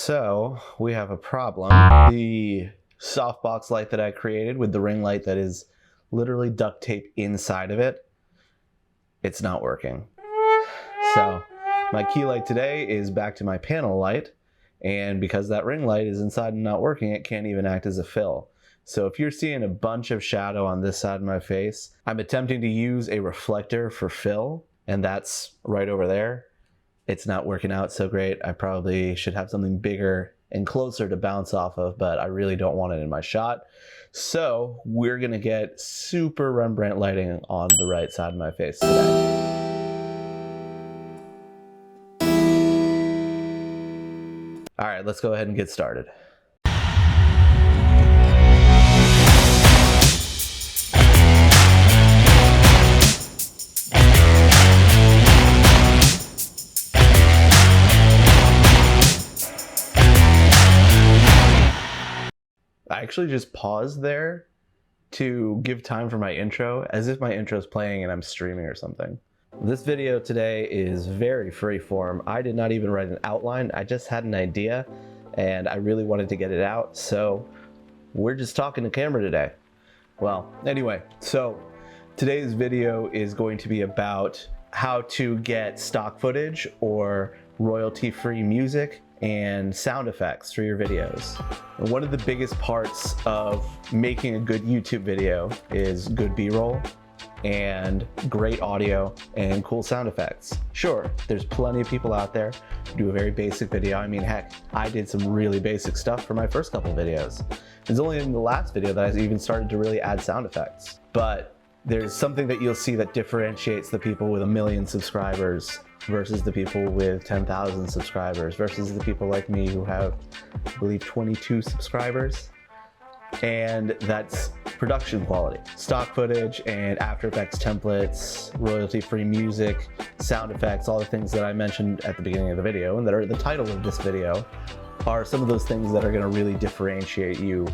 So we have a problem. The softbox light that I created with the ring light that is literally duct tape inside of it, it's not working. So my key light today is back to my panel light, and because that ring light is inside and not working, it can't even act as a fill. So if you're seeing a bunch of shadow on this side of my face, I'm attempting to use a reflector for fill, and that's right over there. It's not working out so great. I probably should have something bigger and closer to bounce off of, but I really don't want it in my shot. So we're gonna get super Rembrandt lighting on the right side of my face today. All right, let's go ahead and get started. I actually just paused there to give time for my intro, as if my intro is playing and I'm streaming or something. This video today is very freeform. I did not even write an outline. I just had an idea and I really wanted to get it out. So we're just talking to camera today. Well, anyway, so today's video is going to be about how to get stock footage or royalty-free music and sound effects for your videos. And one of the biggest parts of making a good YouTube video is good B-roll and great audio and cool sound effects. Sure, there's plenty of people out there who do a very basic video. I mean, heck, I did some really basic stuff for my first couple videos. It's only in the last video that I even started to really add sound effects. But there's something that you'll see that differentiates the people with 1 million subscribers versus the people with 10,000 subscribers versus the people like me who have, I believe, 22 subscribers. And that's production quality. Stock footage and After Effects templates, royalty-free music, sound effects, all the things that I mentioned at the beginning of the video and that are the title of this video are some of those things that are going to really differentiate you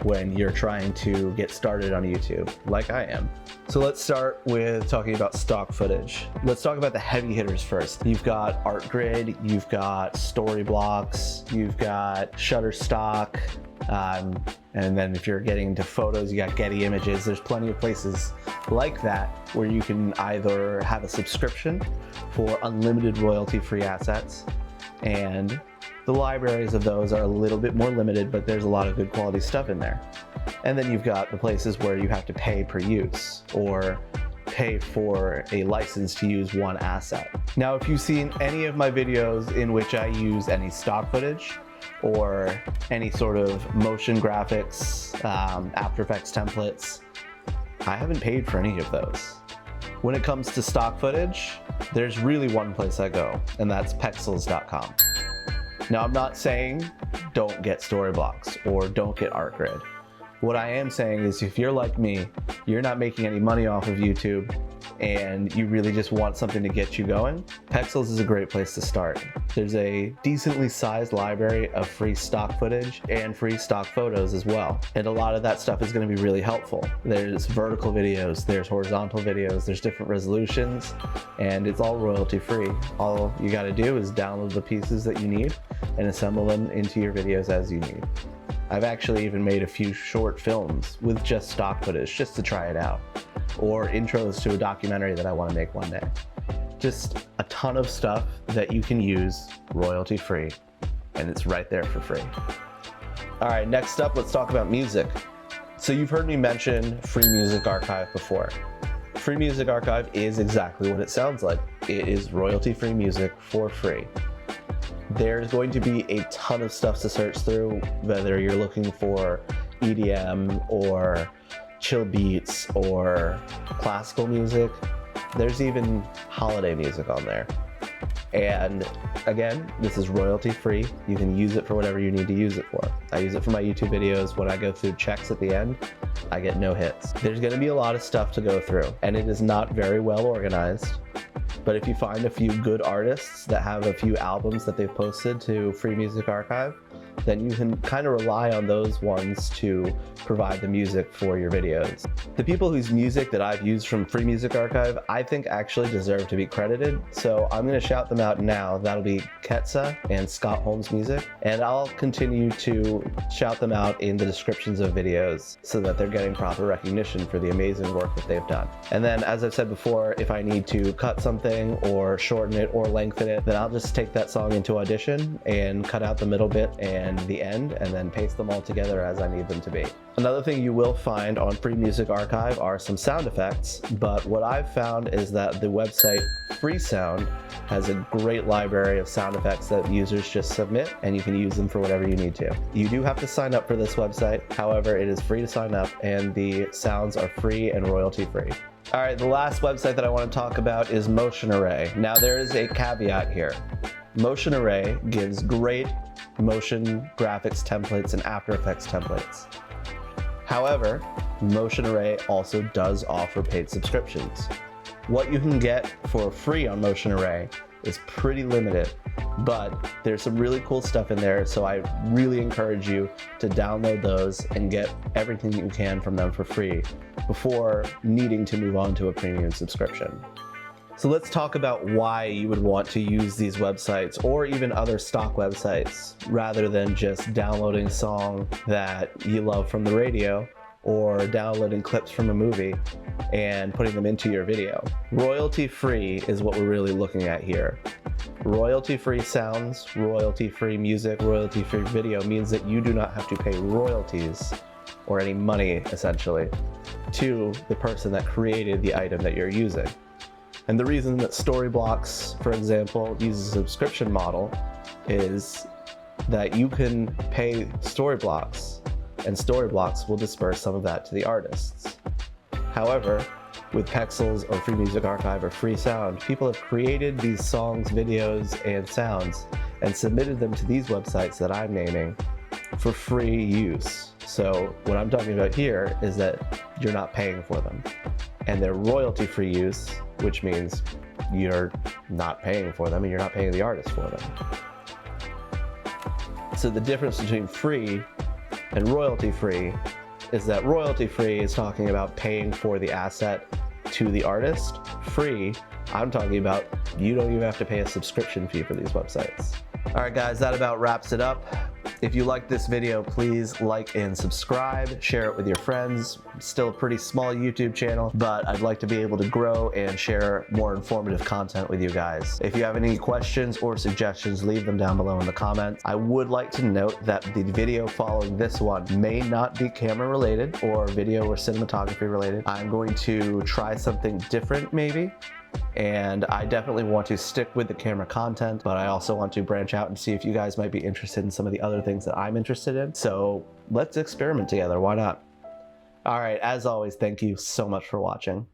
when you're trying to get started on YouTube, like I am. So let's start with talking about stock footage. Let's talk about the heavy hitters first. You've got ArtGrid, you've got Storyblocks, you've got Shutterstock, and then if you're getting into photos, you got Getty Images. There's plenty of places like that where you can either have a subscription for unlimited royalty-free assets, and the libraries of those are a little bit more limited, but there's a lot of good quality stuff in there. And then you've got the places where you have to pay per use or pay for a license to use one asset. Now, if you've seen any of my videos in which I use any stock footage or any sort of motion graphics, After Effects templates, I haven't paid for any of those. When it comes to stock footage, there's really one place I go, and that's pexels.com. Now, I'm not saying don't get Storyblocks or don't get ArtGrid. What I am saying is if you're like me, you're not making any money off of YouTube and you really just want something to get you going, Pexels is a great place to start. There's a decently sized library of free stock footage and free stock photos as well. And a lot of that stuff is going to be really helpful. There's vertical videos, there's horizontal videos, there's different resolutions, and it's all royalty free. All you got to do is download the pieces that you need and assemble them into your videos as you need. I've actually even made a few short films with just stock footage just to try it out, or intros to a documentary that I want to make one day. Just a ton of stuff that you can use royalty free, and it's right there for free. All right, next up, let's talk about music. So you've heard me mention Free Music Archive before. Free Music Archive is exactly what it sounds like. It is royalty free music for free. There's going to be a ton of stuff to search through, whether you're looking for EDM or chill beats or classical music. There's even holiday music on there. And again, this is royalty free. You can use it for whatever you need to use it for. I use it for my YouTube videos. When I go through checks at the end, I get no hits. There's going to be a lot of stuff to go through, and it is not very well organized. But if you find a few good artists that have a few albums that they've posted to Free Music Archive, then you can kind of rely on those ones to provide the music for your videos. The people whose music that I've used from Free Music Archive, I think actually deserve to be credited, so I'm going to shout them out now. That'll be Ketsa and Holmes music, and I'll continue to shout them out in the descriptions of videos so that they're getting proper recognition for the amazing work that they've done. And then, as I've said before, if I need to cut something or shorten it or lengthen it, then I'll just take that song into Audition and cut out the middle bit and the end, and then paste them all together as I need them to be. Another thing you will find on Free Music Archive are some sound effects, but what I've found is that the website FreeSound has a great library of sound effects that users just submit, and you can use them for whatever you need to. You do have to sign up for this website, however, it is free to sign up, and the sounds are free and royalty free. All right, the last website that I want to talk about is Motion Array. Now there is a caveat here. Motion Array gives great motion graphics templates and After Effects templates. However, Motion Array also does offer paid subscriptions. What you can get for free on Motion Array is pretty limited, but there's some really cool stuff in there, so I really encourage you to download those and get everything you can from them for free before needing to move on to a premium subscription. So let's talk about why you would want to use these websites or even other stock websites rather than just downloading a song that you love from the radio or downloading clips from a movie and putting them into your video. Royalty-free is what we're really looking at here. Royalty-free sounds, royalty-free music, royalty-free video means that you do not have to pay royalties or any money, essentially, to the person that created the item that you're using. And the reason that Storyblocks, for example, uses a subscription model is that you can pay Storyblocks, and Storyblocks will disperse some of that to the artists. However, with Pexels or Free Music Archive or FreeSound, people have created these songs, videos, and sounds and submitted them to these websites that I'm naming for free use. So what I'm talking about here is that you're not paying for them. And they're royalty-free use, which means you're not paying for them and you're not paying the artist for them. So the difference between free and royalty-free is that royalty-free is talking about paying for the asset to the artist. Free, I'm talking about you don't even have to pay a subscription fee for these websites. All right, guys, that about wraps it up. If you liked this video, please like and subscribe, share it with your friends. It's still a pretty small YouTube channel, but I'd like to be able to grow and share more informative content with you guys. If you have any questions or suggestions, leave them down below in the comments. I would like to note that the video following this one may not be camera related or video or cinematography related. I'm going to try something different maybe. And I definitely want to stick with the camera content, but I also want to branch out and see if you guys might be interested in some of the other things that I'm interested in. So let's experiment together, why not? All right, as always, thank you so much for watching.